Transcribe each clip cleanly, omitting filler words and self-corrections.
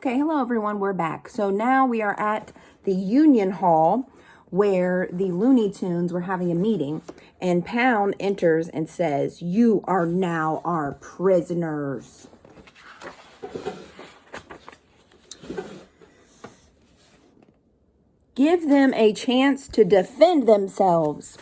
Okay, hello everyone, we're back. So now we are at the Union Hall where the Looney Tunes were having a meeting, and Pound enters and says, "You are now our prisoners." Give them a chance to defend themselves.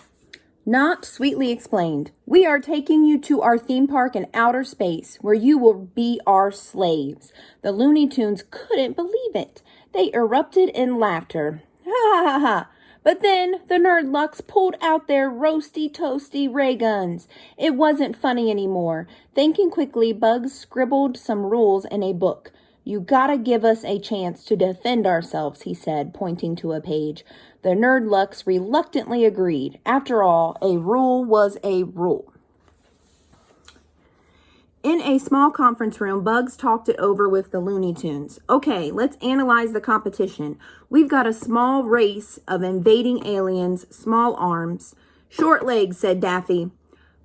Not sweetly explained. We are taking you to our theme park in outer space where you will be our slaves. The Looney Tunes couldn't believe it. They erupted in laughter. Ha ha ha. But then the Nerdlucks pulled out their roasty toasty ray guns. It wasn't funny anymore. Thinking quickly, Bugs scribbled some rules in a book. "You gotta give us a chance to defend ourselves," he said, pointing to a page. The Nerdlucks reluctantly agreed. After all, a rule was a rule. In a small conference room, Bugs talked it over with the Looney Tunes. "Okay, let's analyze the competition. We've got a small race of invading aliens, small arms. Short legs," said Daffy.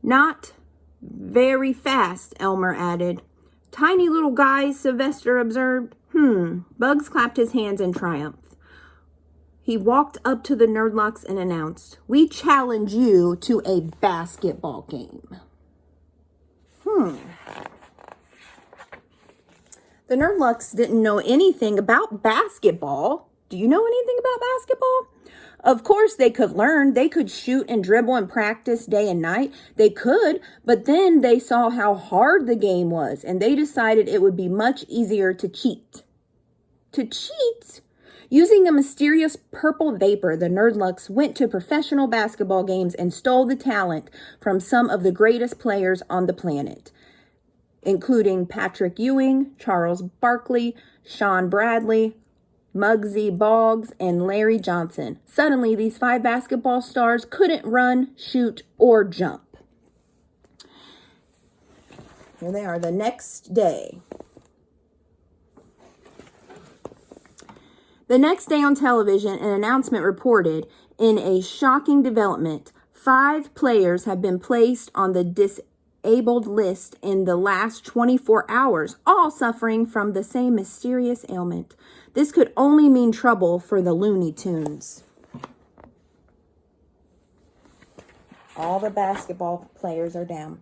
"Not very fast," Elmer added. "Tiny little guys," Sylvester observed. Bugs clapped his hands in triumph. He walked up to the Nerdlucks and announced, "We challenge you to a basketball game." The Nerdlucks didn't know anything about basketball. Do you know anything about basketball? Of course they could learn. They could shoot and dribble and practice day and night. They could, but then they saw how hard the game was, and they decided it would be much easier to cheat. To cheat? Using a mysterious purple vapor, the Nerdlucks went to professional basketball games and stole the talent from some of the greatest players on the planet, including Patrick Ewing, Charles Barkley, Sean Bradley, Muggsy Boggs, and Larry Johnson. Suddenly, these 5 basketball stars couldn't run, shoot, or jump. Here they are the next day. The next day on television, an announcement reported, in a shocking development, 5 players have been placed on the disabled list in the last 24 hours, all suffering from the same mysterious ailment. This could only mean trouble for the Looney Tunes. All the basketball players are down.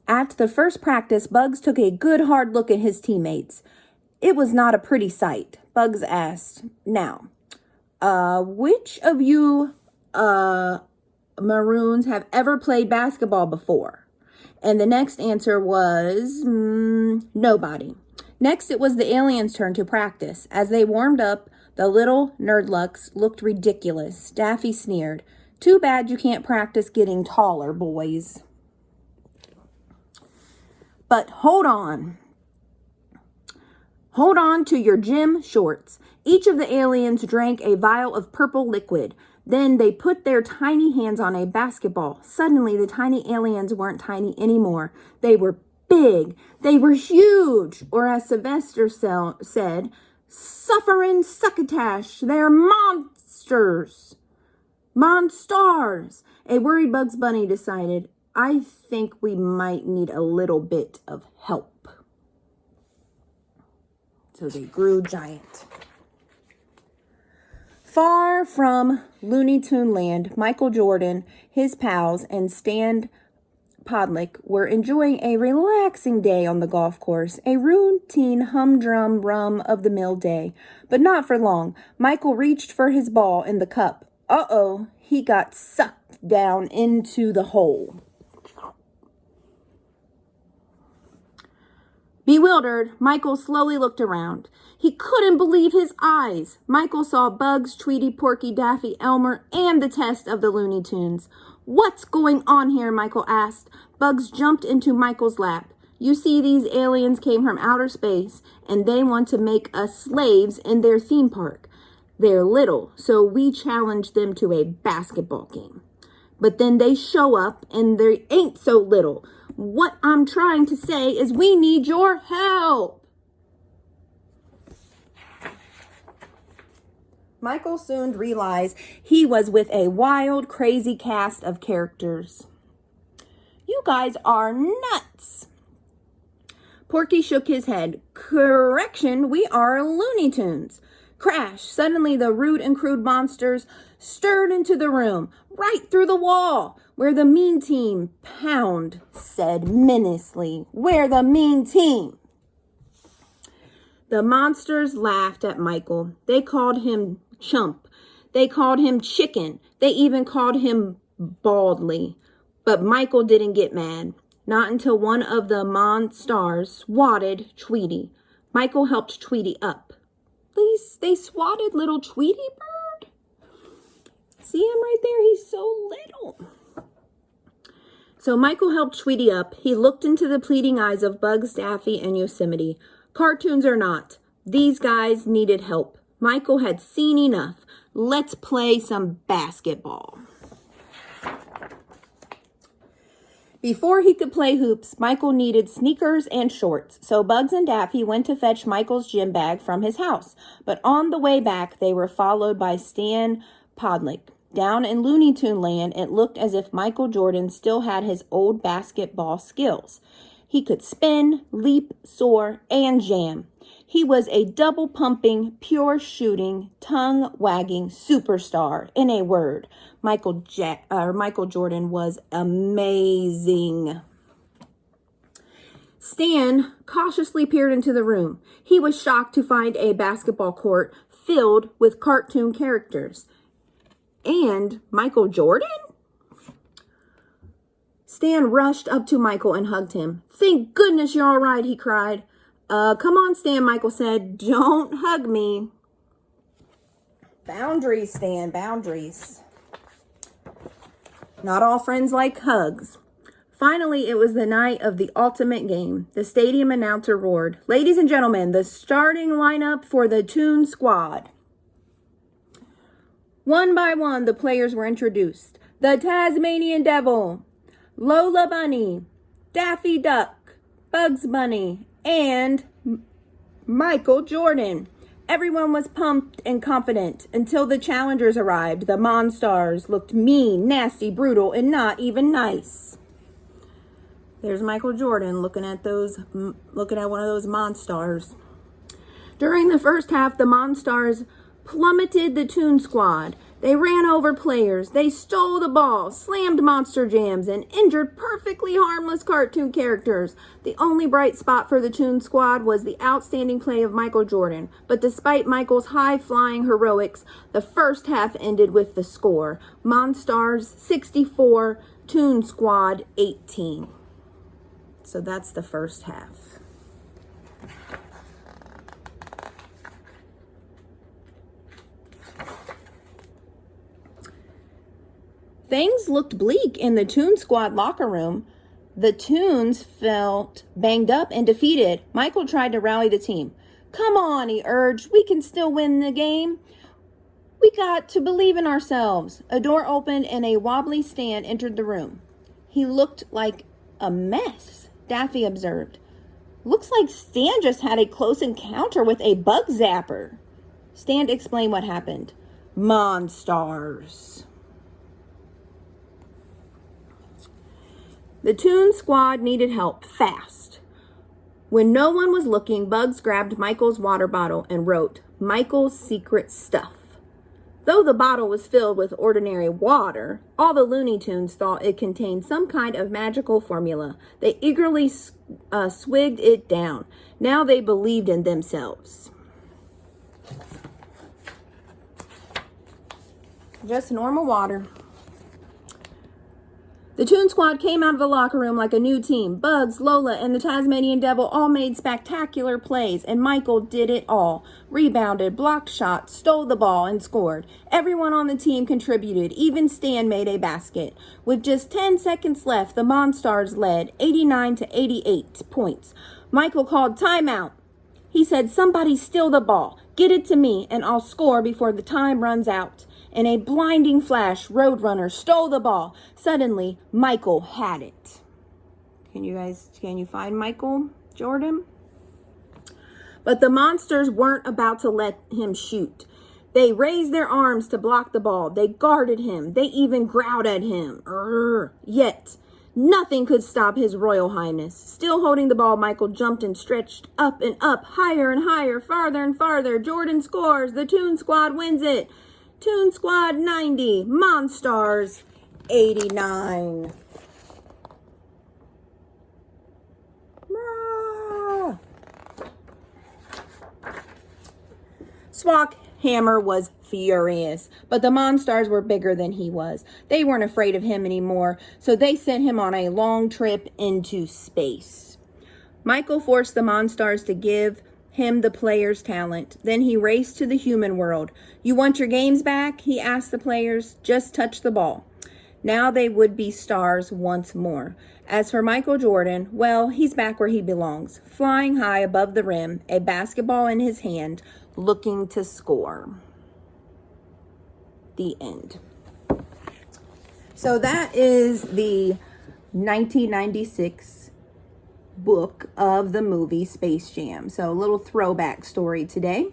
At the first practice, Bugs took a good hard look at his teammates. It was not a pretty sight. Bugs asked, "Now, which of you Maroons have ever played basketball before?" And the next answer was nobody. Next, it was the aliens' turn to practice. As they warmed up, the little Nerdlucks looked ridiculous. Daffy sneered, "Too bad you can't practice getting taller, boys." But hold on. Hold on to your gym shorts. Each of the aliens drank a vial of purple liquid. Then they put their tiny hands on a basketball. Suddenly, the tiny aliens weren't tiny anymore. They were big. They were huge. Or as Sylvester said, "Sufferin' succotash. They're monsters. Monstars." A worried Bugs Bunny decided, "I think we might need a little bit of help." So they grew giant. Far from Looney Tune Land, Michael Jordan, his pals, and Stan Podlick were enjoying a relaxing day on the golf course, a routine humdrum run-of-the-mill day. But not for long. Michael reached for his ball in the cup. Uh-oh, he got sucked down into the hole. Bewildered, Michael slowly looked around. He couldn't believe his eyes. Michael saw Bugs, Tweety, Porky, Daffy, Elmer, and the test of the Looney Tunes. "What's going on here?" Michael asked. Bugs jumped into Michael's lap. "You see, these aliens came from outer space, and they want to make us slaves in their theme park. They're little, so we challenged them to a basketball game. But then they show up, and they ain't so little. What I'm trying to say is we need your help." Michael soon realized he was with a wild, crazy cast of characters. "You guys are nuts." Porky shook his head. Correction, we are Looney Tunes. Crash! Suddenly the rude and crude monsters stirred into the room, right through the wall, where the mean team, Pound said menacingly. Where the mean team? The monsters laughed at Michael. They called him chump. They called him chicken. They even called him baldly. But Michael didn't get mad. Not until one of the monsters swatted Tweety. Michael helped Tweety up. They swatted little Tweety bird. See him right there? He's so little. So Michael helped Tweety up. He looked into the pleading eyes of Bugs, Daffy, and Yosemite. Cartoons or not, these guys needed help. Michael had seen enough. Let's play some basketball. Before he could play hoops, Michael needed sneakers and shorts, so Bugs and Daffy went to fetch Michael's gym bag from his house. But on the way back, they were followed by Stan Podlick. Down in Looney Tune Land, it looked as if Michael Jordan still had his old basketball skills. He could spin, leap, soar, and jam. He was a double-pumping, pure-shooting, tongue-wagging superstar. In a word, Michael Jordan was amazing. Stan cautiously peered into the room. He was shocked to find a basketball court filled with cartoon characters. And Michael Jordan? Stan rushed up to Michael and hugged him. Thank goodness you're all right, he cried. Come on, Stan, Michael said. Don't hug me. Boundaries, Stan, boundaries. Not all friends like hugs. Finally, it was the night of the ultimate game. The stadium announcer roared, Ladies and gentlemen, the starting lineup for the Toon Squad. One by one, the players were introduced. The Tasmanian Devil, Lola Bunny, Daffy Duck, Bugs Bunny, and Michael Jordan. Everyone was pumped and confident until the challengers arrived. The Monstars looked mean, nasty, brutal, and not even nice. There's Michael Jordan looking at one of those Monstars. During the first half, the Monstars plummeted the Toon Squad. They ran over players. They stole the ball, slammed monster jams, and injured perfectly harmless cartoon characters. The only bright spot for the Toon Squad was the outstanding play of Michael Jordan. But despite Michael's high-flying heroics, the first half ended with the score. Monstars 64, Toon Squad 18. So that's the first half. Things looked bleak in the Toon Squad locker room. The Toons felt banged up and defeated. Michael tried to rally the team. Come on, he urged. We can still win the game. We got to believe in ourselves. A door opened and a wobbly Stan entered the room. He looked like a mess, Daffy observed. Looks like Stan just had a close encounter with a bug zapper. Stan explained what happened. Monstars. The Toon Squad needed help fast. When no one was looking, Bugs grabbed Michael's water bottle and wrote, Michael's secret stuff. Though the bottle was filled with ordinary water, all the Looney Tunes thought it contained some kind of magical formula. They eagerly swigged it down. Now they believed in themselves. Just normal water. The Toon Squad came out of the locker room like a new team. Bugs, Lola, and the Tasmanian Devil all made spectacular plays, and Michael did it all. Rebounded, blocked shots, stole the ball, and scored. Everyone on the team contributed. Even Stan made a basket. With just 10 seconds left, the Monstars led 89-88 points. Michael called timeout. He said, somebody steal the ball. Get it to me, and I'll score before the time runs out. In a blinding flash, Roadrunner stole the ball. Suddenly, Michael had it. Can you find Michael Jordan? But the monsters weren't about to let him shoot. They raised their arms to block the ball. They guarded him. They even growled at him. Yet, Nothing could stop his Royal Highness. Still holding the ball, Michael jumped and stretched up and up, higher and higher, farther and farther. Jordan scores. The Toon Squad wins it. Toon Squad 90, Monstars 89. Hammer was furious, but the Monstars were bigger than he was. They weren't afraid of him anymore, so they sent him on a long trip into space. Michael forced the Monstars to give him the player's talent. Then he raced to the human world. You want your games back? He asked the players. Just touch the ball. Now they would be stars once more. As for Michael Jordan, well, he's back where he belongs, flying high above the rim, a basketball in his hand, looking to score. The end. So that is the 1996 book of the movie Space Jam. So a little throwback story today.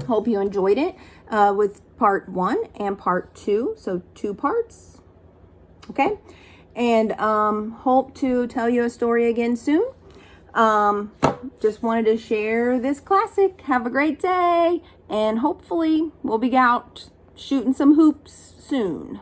Hope you enjoyed it with part 1 and part 2. So 2 parts. Okay. And hope to tell you a story again soon. Just wanted to share this classic. Have a great day, and hopefully we'll be out shooting some hoops soon.